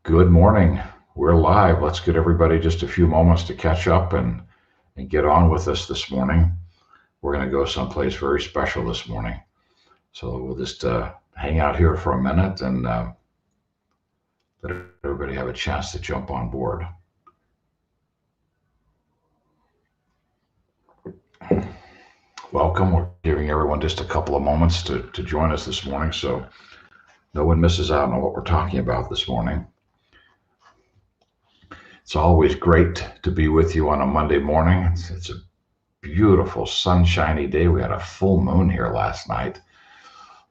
Good morning. We're live. Let's get everybody just a few moments to catch up and get on with us this morning. We're going to go someplace very special this morning. So we'll just hang out here for a minute and let everybody have a chance to jump on board. Welcome. We're giving everyone just a couple of moments to join us this morning so no one misses out on what we're talking about this morning. It's always great to be with you on a Monday morning. It's a beautiful, sunshiny day. We had a full moon here last night.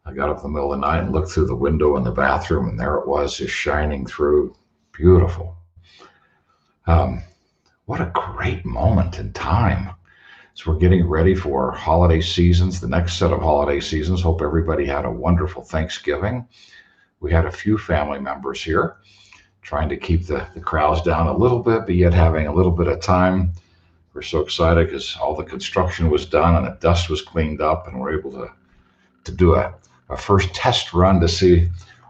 I got up in the middle of the night and looked through the window in the bathroom, and there it was, just shining through. Beautiful. What a great moment in time. So we're getting ready for holiday seasons, the next set of holiday seasons. Hope everybody had a wonderful Thanksgiving. We had a few family members here, trying to keep the crowds down a little bit, but yet having a little bit of time. We're so excited because all the construction was done and the dust was cleaned up, and we're able to do a first test run to see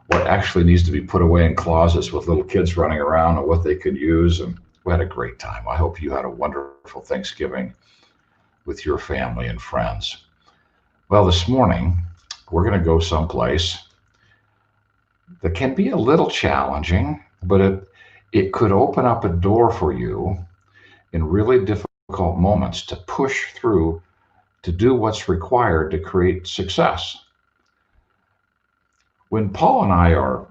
what actually needs to be put away in closets with little kids running around and what they could use. And we had a great time. I hope you had a wonderful Thanksgiving with your family and friends. Well, this morning, we're going to go someplace that can be a little challenging, but it could open up a door for you in really difficult moments to push through, to do what's required to create success. When Paul and I are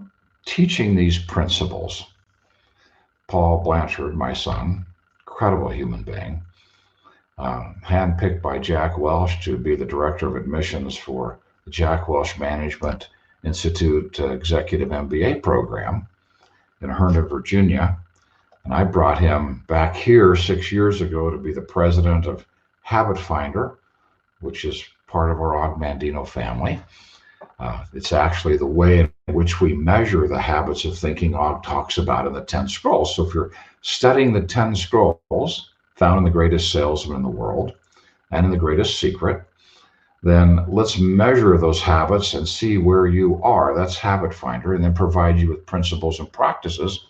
teaching these principles, Paul Blanchard, my son, incredible human being, handpicked by Jack Welch to be the director of admissions for the Jack Welch Management Institute Executive MBA program in Herndon, Virginia. And I brought him back here 6 years ago to be the president of Habit Finder, which is part of our Augmandino family. It's actually the way in which we measure the habits of thinking Og talks about in the 10 Scrolls. So if you're studying the 10 Scrolls found in the greatest salesman in the world and in the greatest secret, then let's measure those habits and see where you are. That's Habit Finder, and then provide you with principles and practices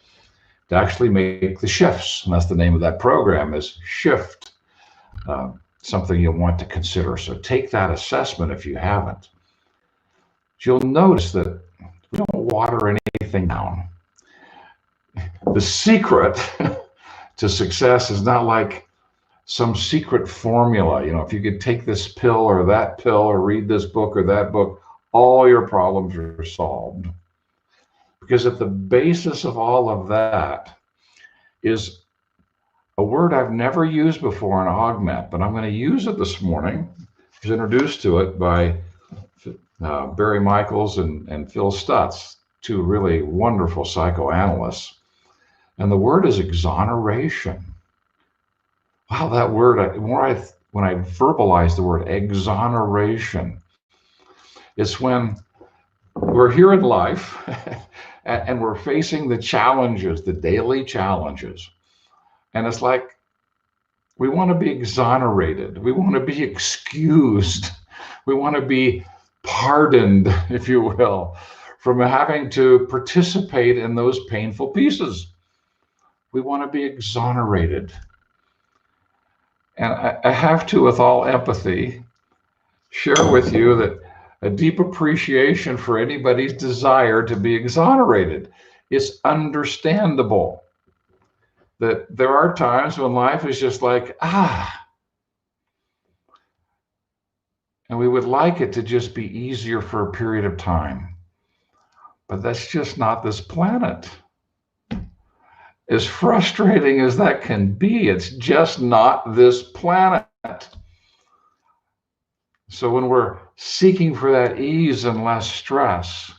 to actually make the shifts. And that's the name of that program, is Shift, something you'll want to consider. So take that assessment if you haven't. You'll notice that we don't water anything down. The secret to success is not like some secret formula. If you could take this pill or that pill or read this book or that book, all your problems are solved. Because at the basis of all of that is a word I've never used before in Augment, but I'm going to use it this morning. I was introduced to it by Barry Michaels and Phil Stutz, two really wonderful psychoanalysts. And the word is exoneration. Wow, that word, when I verbalize the word exoneration, it's when we're here in life and we're facing the challenges, the daily challenges. And it's like we want to be exonerated. We want to be excused. We want to be pardoned, if you will, from having to participate in those painful pieces. We want to be exonerated. And I have to, with all empathy, share with you that a deep appreciation for anybody's desire to be exonerated. It's understandable that there are times when life is just like, and we would like it to just be easier for a period of time. But that's just not this planet. As frustrating as that can be, it's just not this planet. So when we're seeking for that ease and less stress,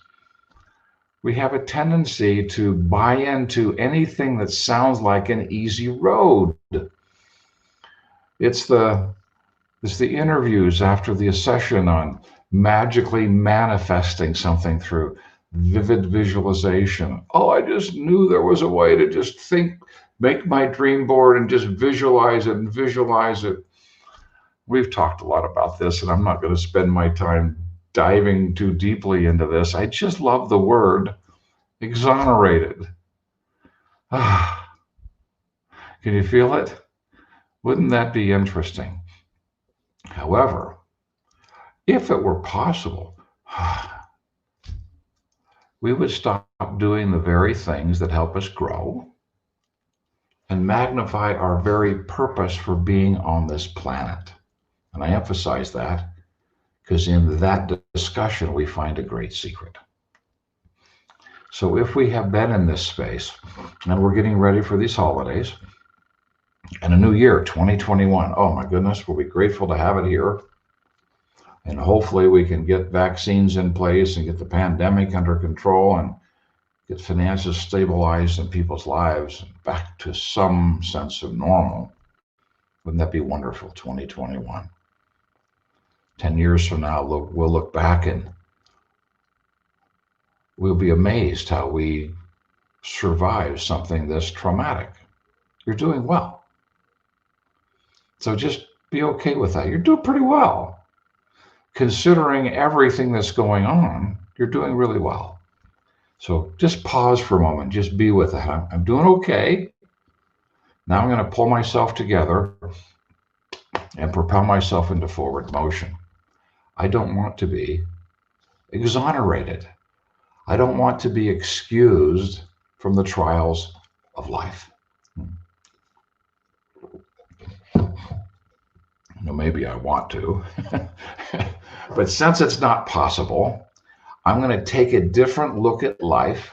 we have a tendency to buy into anything that sounds like an easy road. It's the interviews after the session on magically manifesting something through vivid visualization. Oh, I just knew there was a way to just think, make my dream board and just visualize it and visualize it. We've talked a lot about this, and I'm not going to spend my time diving too deeply into this. I just love the word exonerated. Can you feel it? Wouldn't that be interesting? However, if it were possible, we would stop doing the very things that help us grow and magnify our very purpose for being on this planet. And I emphasize that because in that discussion, we find a great secret. So if we have been in this space and we're getting ready for these holidays and a new year, 2021, oh my goodness, we'll be grateful to have it here. And hopefully we can get vaccines in place and get the pandemic under control and get finances stabilized in people's lives back to some sense of normal. Wouldn't that be wonderful, 2021? 10 years from now, we'll look back and we'll be amazed how we survived something this traumatic. You're doing well. So just be okay with that. You're doing pretty well. Considering everything that's going on, you're doing really well. So just pause for a moment, just be with it. I'm doing okay. Now I'm going to pull myself together and propel myself into forward motion. I don't want to be exonerated. I don't want to be excused from the trials of life. Maybe I want to, but since it's not possible, I'm going to take a different look at life,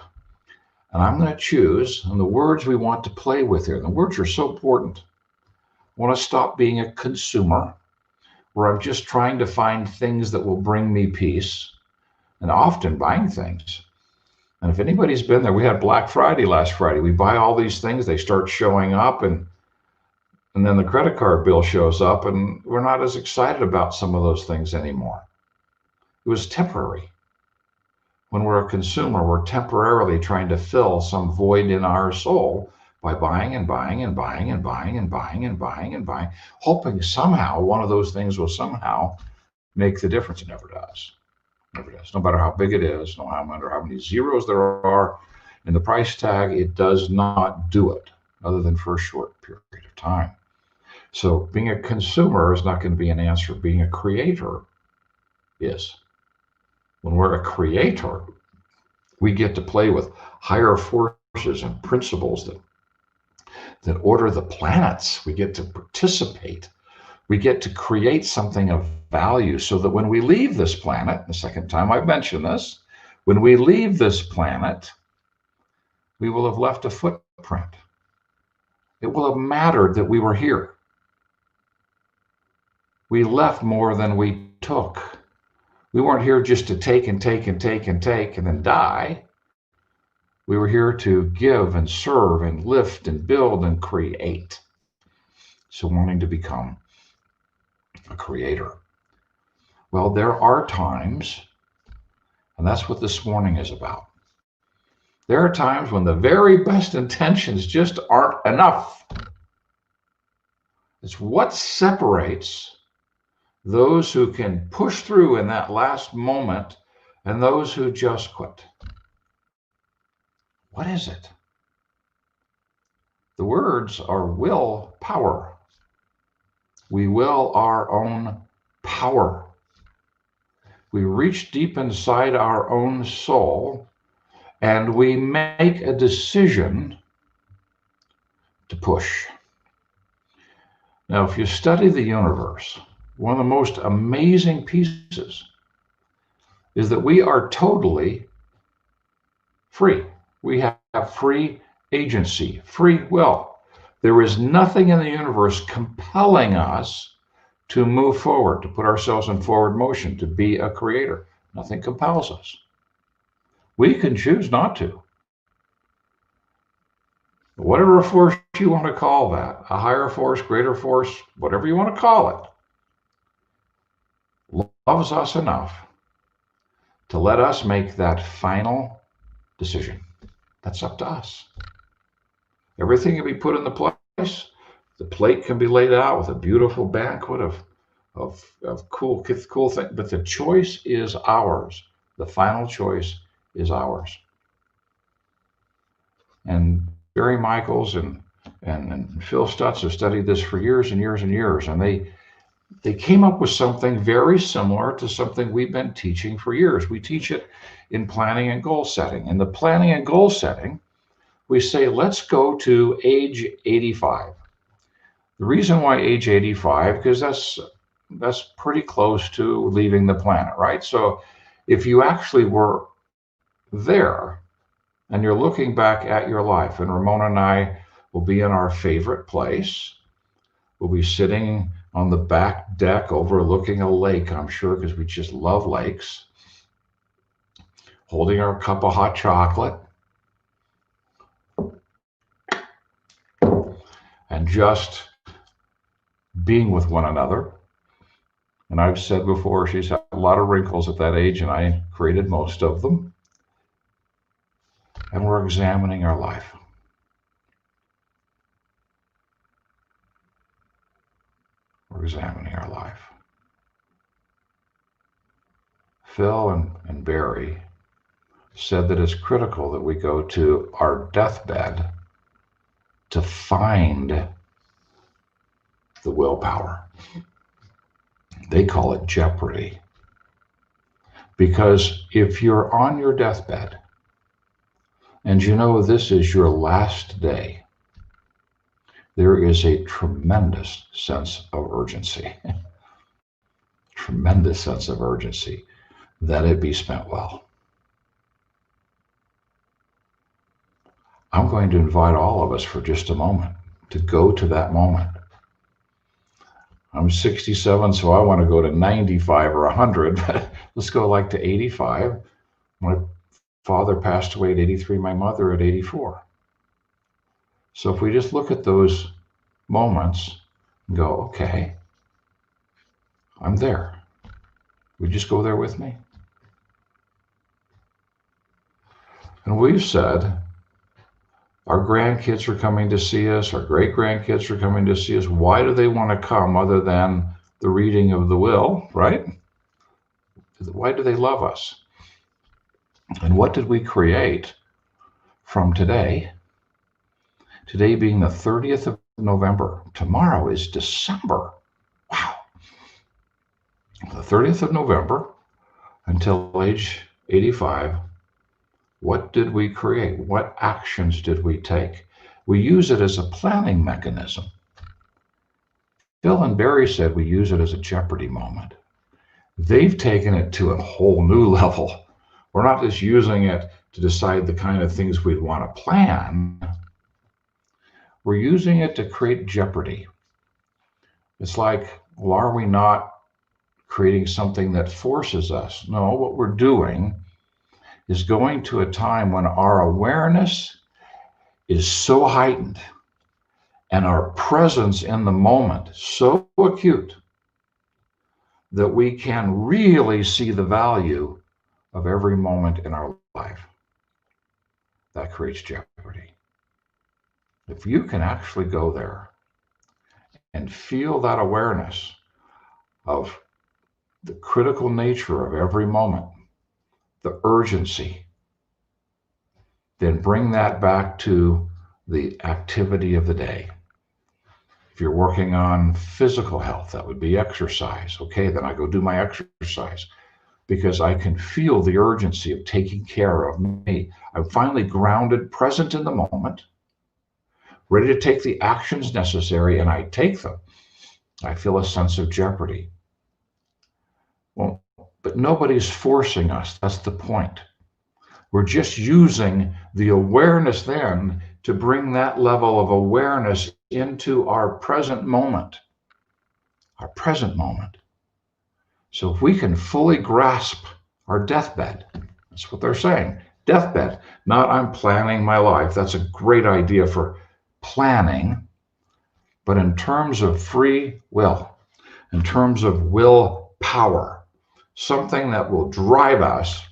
and I'm going to choose, and the words we want to play with here, the words are so important. I want to stop being a consumer, where I'm just trying to find things that will bring me peace, and often buying things. And if anybody's been there, we had Black Friday last Friday. We buy all these things, they start showing up, and then the credit card bill shows up, and we're not as excited about some of those things anymore. It was temporary. When we're a consumer, we're temporarily trying to fill some void in our soul by buying and buying and buying and buying and buying and buying and buying, hoping somehow one of those things will somehow make the difference. It never does. Never does. No matter how big it is, no matter how many zeros there are in the price tag, it does not do it, other than for a short period of time. So being a consumer is not going to be an answer. Being a creator is. When we're a creator, we get to play with higher forces and principles that order the planets. We get to participate. We get to create something of value so that when we leave this planet, the second time I've mentioned this, when we leave this planet, we will have left a footprint. It will have mattered that we were here. We left more than we took. We weren't here just to take and take and take and take and then die. We were here to give and serve and lift and build and create. So wanting to become a creator. Well, there are times, and that's what this morning is about. There are times when the very best intentions just aren't enough. It's what separates those who can push through in that last moment and those who just quit. What is it? The words are will power. We will our own power. We reach deep inside our own soul and we make a decision to push. Now, if you study the universe, one of the most amazing pieces is that we are totally free. We have free agency, free will. There is nothing in the universe compelling us to move forward, to put ourselves in forward motion, to be a creator. Nothing compels us. We can choose not to. Whatever force you want to call that, a higher force, greater force, whatever you want to call it, loves us enough to let us make that final decision. That's up to us. Everything can be put in the place. The plate can be laid out with a beautiful banquet of cool things, but the choice is ours. The final choice is ours. And Barry Michaels and Phil Stutz have studied this for years and years and years, and they came up with something very similar to something we've been teaching for years. We teach it in planning and goal setting. In the planning and goal setting, we say, let's go to age 85. The reason why age 85, because that's pretty close to leaving the planet, right? So if you actually were there and you're looking back at your life, and Ramona and I will be in our favorite place. We'll be sitting on the back deck overlooking a lake, I'm sure, because we just love lakes, holding our cup of hot chocolate, and just being with one another. And I've said before, she's had a lot of wrinkles at that age, and I created most of them. And we're examining our life. We're examining our life. Phil and Barry said that it's critical that we go to our deathbed to find the willpower. They call it jeopardy. Because if you're on your deathbed and you know this is your last day, there is a tremendous sense of urgency. Tremendous sense of urgency that it be spent well. I'm going to invite all of us for just a moment to go to that moment. I'm 67, so I want to go to 95 or 100, but let's go like to 85. My father passed away at 83, my mother at 84. So if we just look at those moments and go, okay, I'm there. Would you just go there with me? And we've said, our grandkids are coming to see us, our great-grandkids are coming to see us. Why do they want to come other than the reading of the will, right? Why do they love us? And what did we create from today? Today being the 30th of November. Tomorrow is December. Wow. The 30th of November until age 85. What did we create? What actions did we take? We use it as a planning mechanism. Phil and Barry said we use it as a jeopardy moment. They've taken it to a whole new level. We're not just using it to decide the kind of things we'd want to plan. We're using it to create jeopardy. It's like, well, are we not creating something that forces us? No, what we're doing is going to a time when our awareness is so heightened and our presence in the moment so acute that we can really see the value of every moment in our life. That creates jeopardy. If you can actually go there and feel that awareness of the critical nature of every moment, the urgency, then bring that back to the activity of the day. If you're working on physical health, that would be exercise. Okay, then I go do my exercise because I can feel the urgency of taking care of me. I'm finally grounded, present in the moment, ready to take the actions necessary, and I take them. I feel a sense of jeopardy. Well, but nobody's forcing us. That's the point. We're just using the awareness then to bring that level of awareness into our present moment. Our present moment. So if we can fully grasp our deathbed, that's what they're saying, deathbed, not I'm planning my life. That's a great idea for planning, but in terms of free will, in terms of willpower, something that will drive us,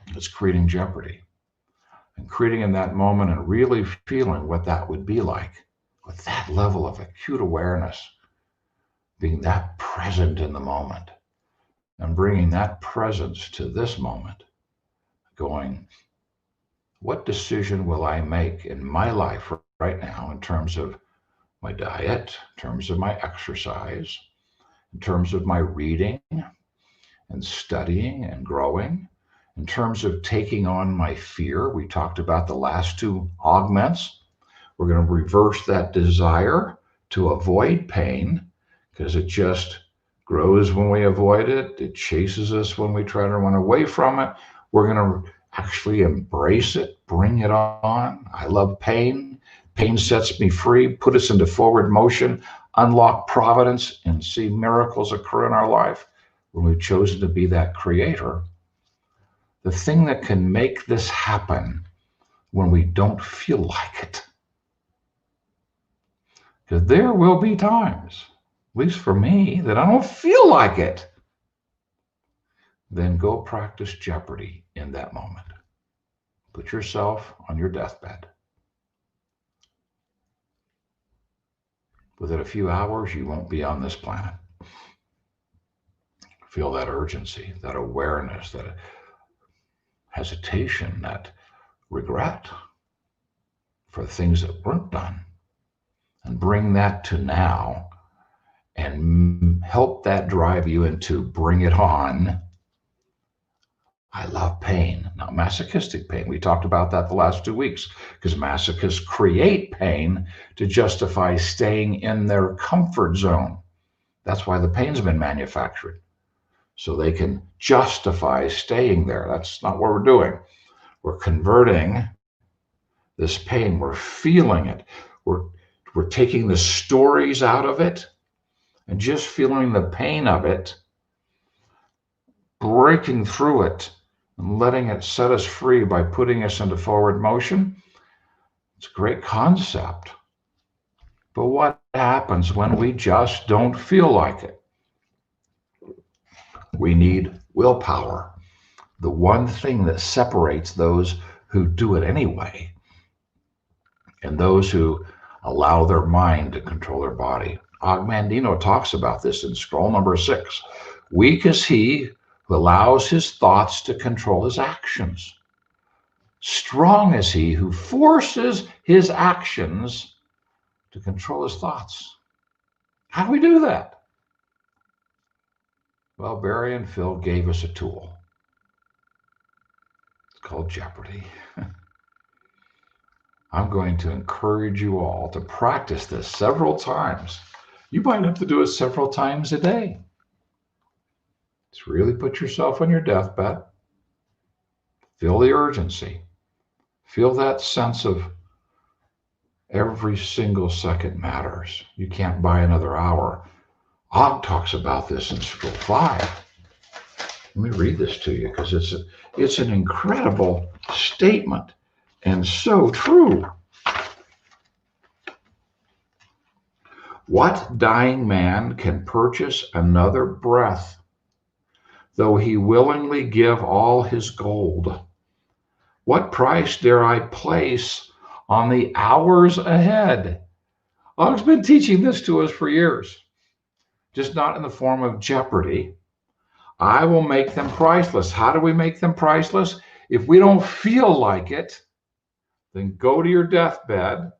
it's creating jeopardy. And creating in that moment and really feeling what that would be like with that level of acute awareness, being that present in the moment and bringing that presence to this moment, going, What decision will I make in my life right now in terms of my diet, in terms of my exercise, in terms of my reading and studying and growing, in terms of taking on my fear? We talked about the last two augments. We're going to reverse that desire to avoid pain because it just grows when we avoid it. It chases us when we try to run away from it. We're going to actually embrace it, bring it on. I love pain. Pain sets me free, put us into forward motion, unlock providence, and see miracles occur in our life when we've chosen to be that creator. The thing that can make this happen when we don't feel like it. Because there will be times, at least for me, that I don't feel like it. Then go practice Jeopardy in that moment. Put yourself on your deathbed. Within a few hours, you won't be on this planet. Feel that urgency, that awareness, that hesitation, that regret for things that weren't done, and bring that to now and help that drive you into bring it on. I love pain, not masochistic pain. We talked about that the last 2 weeks because masochists create pain to justify staying in their comfort zone. That's why the pain's been manufactured, so they can justify staying there. That's not what we're doing. We're converting this pain. We're feeling it. We're taking the stories out of it and just feeling the pain of it, breaking through it, and letting it set us free by putting us into forward motion. It's a great concept. But what happens when we just don't feel like it? We need willpower, the one thing that separates those who do it anyway and those who allow their mind to control their body. Ogmandino talks about this in scroll number 6. Weak is he who allows his thoughts to control his actions. Strong is he who forces his actions to control his thoughts. How do we do that? Well, Barry and Phil gave us a tool. It's called Jeopardy. I'm going to encourage you all to practice this several times. You might have to do it several times a day. Just really put yourself on your deathbed. Feel the urgency. Feel that sense of every single second matters. You can't buy another hour. Og talks about this in scroll 5. Let me read this to you because it's an incredible statement and so true. What dying man can purchase another breath, though he willingly give all his gold? What price dare I place on the hours ahead? Og's been teaching this to us for years, just not in the form of Jeopardy. I will make them priceless. How do we make them priceless? If we don't feel like it, then go to your deathbed,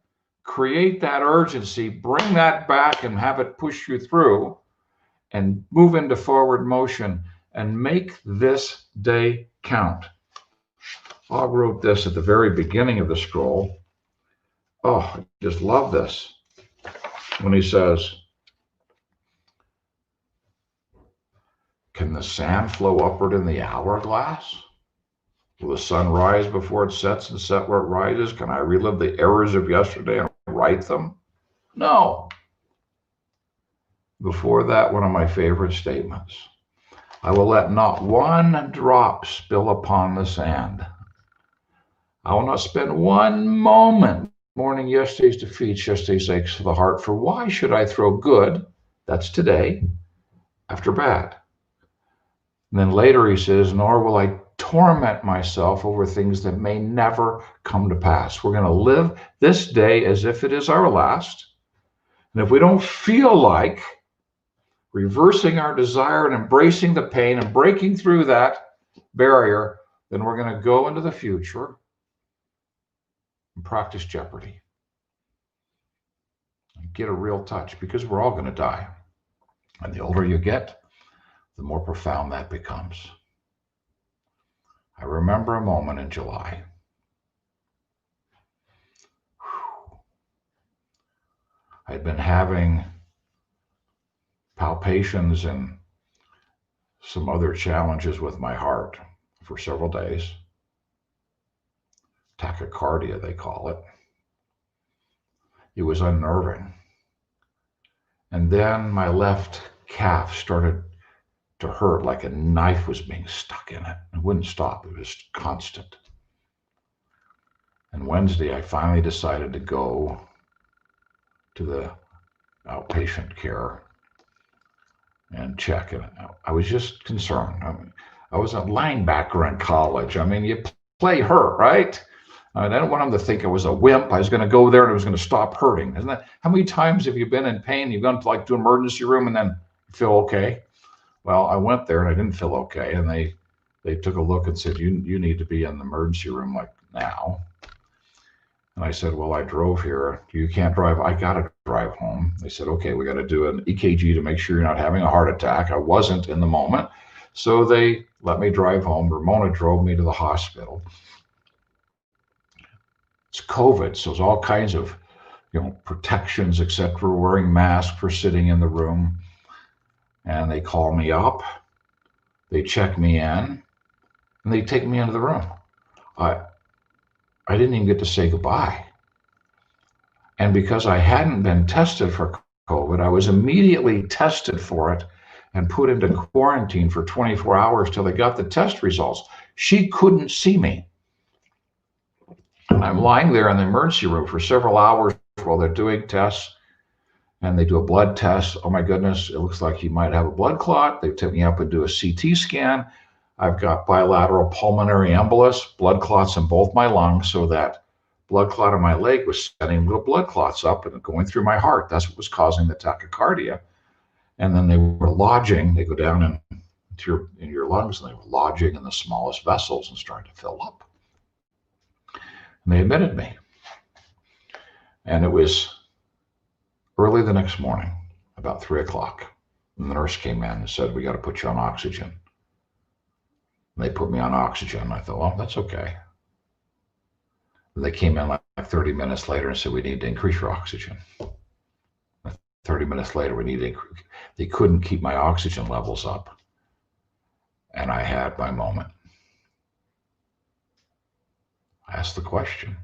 create that urgency, bring that back and have it push you through and move into forward motion and make this day count. Og wrote this at the very beginning of the scroll. Oh, I just love this. When he says, can the sand flow upward in the hourglass? Will the sun rise before it sets and set where it rises? Can I relive the errors of yesterday and right them? No. Before that, one of my favorite statements. I will let not one drop spill upon the sand. I will not spend one moment mourning yesterday's defeats, yesterday's aches of the heart. For why should I throw good, that's today, after bad? And then later he says, nor will I torment myself over things that may never come to pass. We're going to live this day as if it is our last. And if we don't feel like reversing our desire and embracing the pain and breaking through that barrier, then we're going to go into the future and practice jeopardy. Get a real touch, because we're all going to die. And the older you get, the more profound that becomes. I remember a moment in July. I'd been having palpitations and some other challenges with my heart for several days. Tachycardia, they call it. It was unnerving. And then my left calf started to hurt like a knife was being stuck in it. It wouldn't stop. It was constant. And Wednesday, I finally decided to go to the outpatient care and check. And I was just concerned. I was a linebacker in college. You play hurt, right? I didn't want them to think I was a wimp. I was going to go there and it was going to stop hurting. Isn't that, how many times have you been in pain? You've gone to emergency room and then you feel okay? Well, I went there and I didn't feel okay. And they took a look and said, you need to be in the emergency room like now. And I said, well, I drove here. You can't drive. I got to drive home. They said, okay, we got to do an EKG to make sure you're not having a heart attack. I wasn't in the moment. So they let me drive home. Ramona drove me to the hospital. It's COVID, so there's all kinds of, protections, etc. Wearing masks for sitting in the room. And they call me up. They check me in, and they take me into the room. I didn't even get to say goodbye. And because I hadn't been tested for COVID, I was immediately tested for it and put into quarantine for 24 hours till they got the test results. She couldn't see me. I'm lying there in the emergency room for several hours while they're doing tests, and they do a blood test. Oh my goodness, it looks like you might have a blood clot. They take me up and do a CT scan. I've got bilateral pulmonary embolus, blood clots in both my lungs, so that blood clot in my leg was setting little blood clots up and going through my heart. That's what was causing the tachycardia. And then they were lodging. They go down into your lungs, and they were lodging in the smallest vessels and starting to fill up. And they admitted me. And it was early the next morning, about 3 o'clock. And the nurse came in and said, we got to put you on oxygen. And they put me on oxygen. I thought, well, that's okay. And they came in like 30 minutes later and said, we need to increase your oxygen. 30 minutes later, they couldn't keep my oxygen levels up. And I had my moment. I asked the question,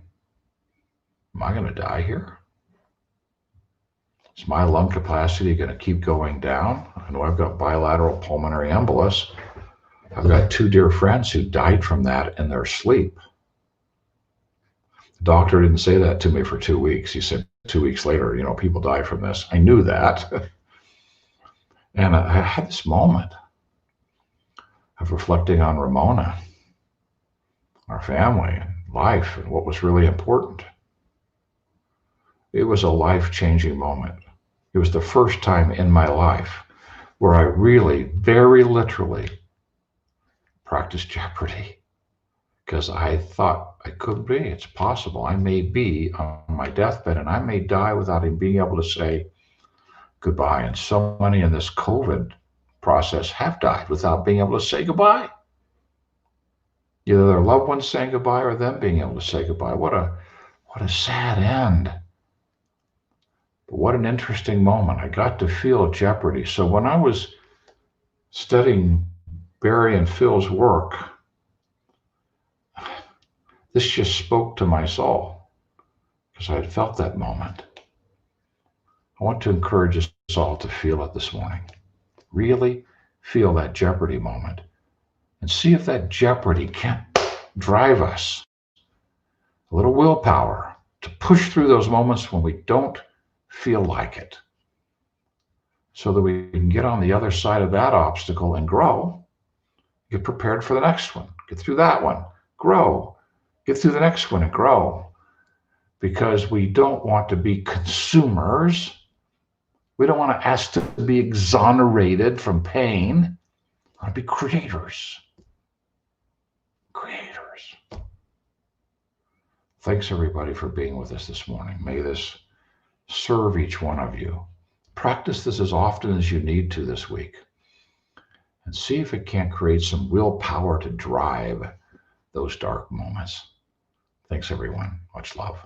am I going to die here? Is my lung capacity going to keep going down? I know I've got bilateral pulmonary embolus. I've got 2 dear friends who died from that in their sleep. The doctor didn't say that to me for 2 weeks. He said 2 weeks later, people die from this. I knew that. And I had this moment of reflecting on Ramona, our family, and life, and what was really important. It was a life-changing moment. It was the first time in my life where I really, very literally, practiced jeopardy, because I thought I could be. It's possible. I may be on my deathbed and I may die without even being able to say goodbye. And so many in this COVID process have died without being able to say goodbye. Either their loved ones saying goodbye or them being able to say goodbye. What a sad end. But what an interesting moment. I got to feel jeopardy. So when I was studying Barry and Phil's work, this just spoke to my soul because I had felt that moment. I want to encourage us all to feel it this morning. Really feel that jeopardy moment and see if that jeopardy can't drive us a little willpower to push through those moments when we don't feel like it, so that we can get on the other side of that obstacle and grow, get prepared for the next one, get through that one, grow, get through the next one and grow, because we don't want to be consumers. We don't want to ask to be exonerated from pain. We want to be creators. Creators. Thanks, everybody, for being with us this morning. May this serve each one of you. Practice this as often as you need to this week and see if it can't create some real power to drive those dark moments. Thanks, everyone. Much love.